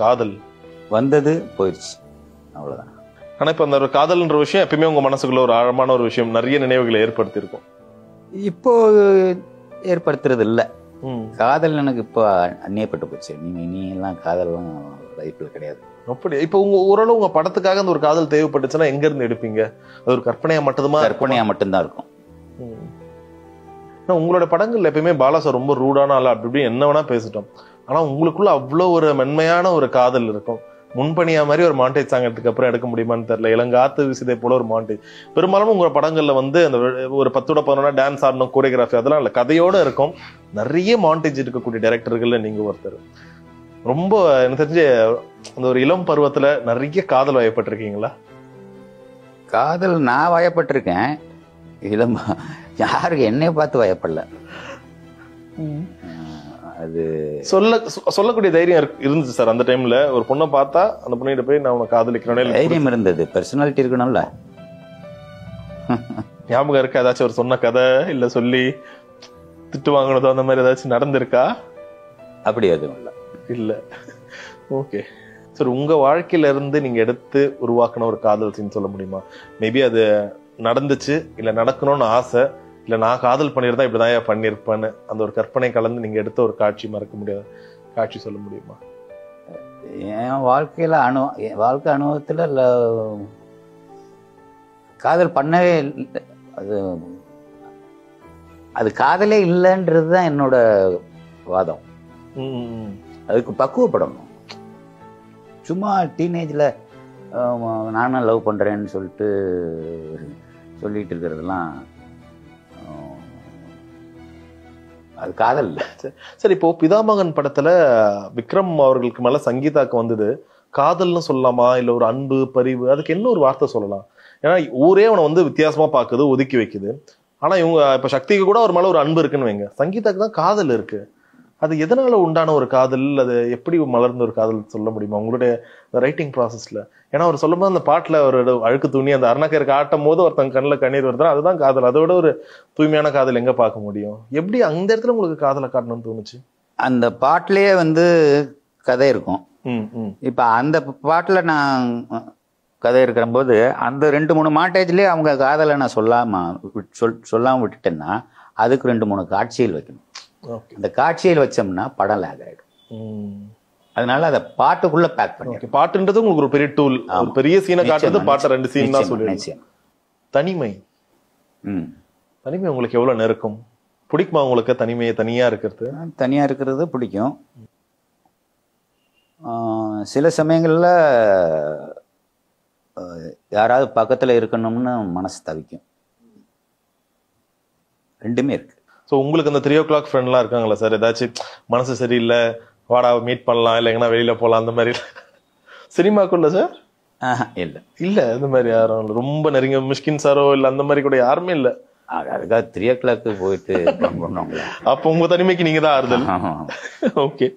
காதல் வந்தது போயிடுச்சு, அவ்வளவுதான். ஆனா இப்ப அந்த ஒரு காதல்ன்ற விஷயம் எப்பயுமே உங்க மனசுக்குள்ள ஒரு ஆழமான ஒரு விஷயம், நிறைய நினைவுகளை ஏற்படுத்தி இருக்கும். இப்போ ஏற்படுத்துறது இல்லை. காதல் எனக்கு இப்போ அந்நியப்பட்டு போச்சு. நீ எல்லாம் காதல்லாம் லைஃப்ல கிடையாது. அப்படி இப்ப உங்க ஓரளவு உங்க படத்துக்காக அந்த ஒரு காதல் தேவைப்பட்டுச்சுன்னா எங்க இருந்து எடுப்பீங்க? அது ஒரு கற்பனையா மட்டும்தான் இருக்கும். உங்களோட படங்கள்ல எப்பயுமே பாலா சார் ரொம்ப ரூடான ஆள், அப்படி இப்படி என்ன வேணா பேசிட்டோம். ஆனா உங்களுக்குள்ள அவ்வளவு ஒரு மென்மையான ஒரு காதல் இருக்கும். முன்பணியா மாதிரி ஒரு மாண்டேஜ் சாங் அப்புறம் எடுக்க முடியுமான்னு தெரியல. இளங்காத்து விசிதை போல ஒரு மாண்டேஜ். பெரும்பாலும் உங்க படங்கள்ல வந்து அந்த ஒரு 10-11 டான்ஸ் ஆடணும், கோரியோகிராஃபி அதெல்லாம் இல்ல, கதையோட இருக்கும். நிறைய மாண்டேஜ் இருக்கக்கூடிய டைரக்டர்கள்ல நீங்க ஒருத்தர். ரொம்ப எனக்கு தெரிஞ்ச அந்த ஒரு இளம் பருவத்துல நிறைய காதல் வயப்பட்டிருக்கீங்களா? காதல் நான் வயப்பட்டிருக்கேன். இளம் யாருக்கு என்னை பார்த்து வயப்படல. அது சொல்லக்கூடிய தைரியம் இருந்துச்சு சார் அந்த டைம்ல. ஒரு பொண்ணை பார்த்தா அந்த பொண்ணிட்ட போய் நான் உன்னை காதலிக்கிறேன் தைரியம் இருந்தது. பர்சனாலிட்டி இருக்கணும்ல. ஞாபகம் இருக்கா ஏதாச்சும் ஒரு சொன்ன கதை இல்ல சொல்லி திட்டு வாங்கினதோ அந்த மாதிரி ஏதாச்சும் நடந்திருக்கா? அப்படி எதுவும் இல்ல. இல்ல. ஓகே சார், உங்க வாழ்க்கையில இருந்து நீங்க எடுத்து உருவாக்கின ஒரு காதல் சீன் சொல்ல முடியுமா? மேபி அது நடந்துச்சு இல்ல நடக்கணும்னு ஆசை, இல்ல நான் காதல் பண்ணிருந்தா இப்படிதான் பண்ணிருப்பேன்னு அந்த ஒரு கற்பனை கலந்து நீங்க எடுத்த ஒரு காட்சி, மறக்க முடியாத காட்சி சொல்ல முடியுமா? என் வாழ்க்கையில வாழ்க்கை அனுபவத்துல இல்ல காதல் பண்ணவே இல்லை. அது காதலே இல்லைன்றதுதான் என்னோட வாதம். அதுக்கு பக்குவப்படணும். சும்மா டீனேஜ்ல நானும் லவ் பண்றேன்னு சொல்லிட்டு இருக்கிறதெல்லாம் அது காதல் இல்லை. சரி, இப்போ பிதாமகன் படத்துல விக்ரம் அவர்களுக்கு மேல சங்கீதாக்கு வந்தது காதல்னு சொல்லலாமா இல்ல ஒரு அன்பு பரிவு, அதுக்கு என்ன ஒரு வார்த்தை சொல்லலாம்? ஏன்னா ஊரே அவனை வந்து வித்தியாசமா பாக்குது, ஒதுக்கி வைக்குது. ஆனா இவங்க இப்ப சக்திக்கு கூட ஒரு மேல ஒரு அன்பு இருக்குன்னு வைங்க, சங்கீதாக்கு தான் காதல் இருக்கு. அது எதனால உண்டான ஒரு காதல், அது எப்படி மலர்ந்த ஒரு காதல் சொல்ல முடியுமா உங்களுடைய ரைட்டிங் ப்ராசஸ்ல? ஏன்னா அவர் சொல்லும் போது அந்த பாட்டுல ஒரு அழுக்கு துணி அந்த அருணாக்கருக்கு ஆட்டும் போது ஒருத்தங்க கண்ணில் கண்ணீர் வருதுன்னா அதுதான் காதல். அதோட ஒரு தூய்மையான காதல் எங்க பார்க்க முடியும்? எப்படி அந்த இடத்துல உங்களுக்கு காதலை காட்டணும்னு தோணுச்சு? அந்த பாட்டிலேயே வந்து கதை இருக்கும். இப்ப அந்த பாட்டுல நான் கதை இருக்கிற போது அந்த 2-3 மாண்டேஜ்லயே அவங்க காதலை நான் சொல்லாம விட்டுட்டேன்னா அதுக்கு 2-3 காட்சிகள் வைக்கணும். அந்த காட்சியில் வச்சோம்னா படம் லேக் ஆயிடும். அதனால அதை பாட்டுக்குள்ள பேக் பண்ணி, பாட்டுன்றது உங்களுக்கு ஒரு பெரிய டூல். ஒரு பெரிய சீனை காட்டுறது பாட்டை 2 சீன் தான் சொல்லுவீங்க. தனிமை உங்களுக்கு எவ்வளவு நெருக்கம்? பிடிக்குமா உங்களுக்கு தனிமையை? தனியா இருக்கிறது பிடிக்கும். சில சமயங்கள்ல யாராவது பக்கத்துல இருக்கணும்னு மனசு தவிக்கும். ரெண்டுமே இருக்கு. ஸோ உங்களுக்கு அந்த 3 o'clock ஃப்ரெண்ட்லாம் இருக்காங்களா சார்? ஏதாச்சும் மனசு சரியில்லை வாடா மீட் பண்ணலாம், இல்லை எங்கன்னா வெளியில போகலாம் அந்த மாதிரி சினிமாக்குள்ள சார்? இல்லை அந்த மாதிரி யாரும் இல்லை. ரொம்ப நெருங்க மிஷ்கின் சாரோ இல்லை அந்த மாதிரி கூட யாருமே இல்லை. அதுக்காக 3 o'clock போயிட்டு அப்போ உங்க தனிமைக்கு நீங்க தான் ஆறுதல். ஓகே.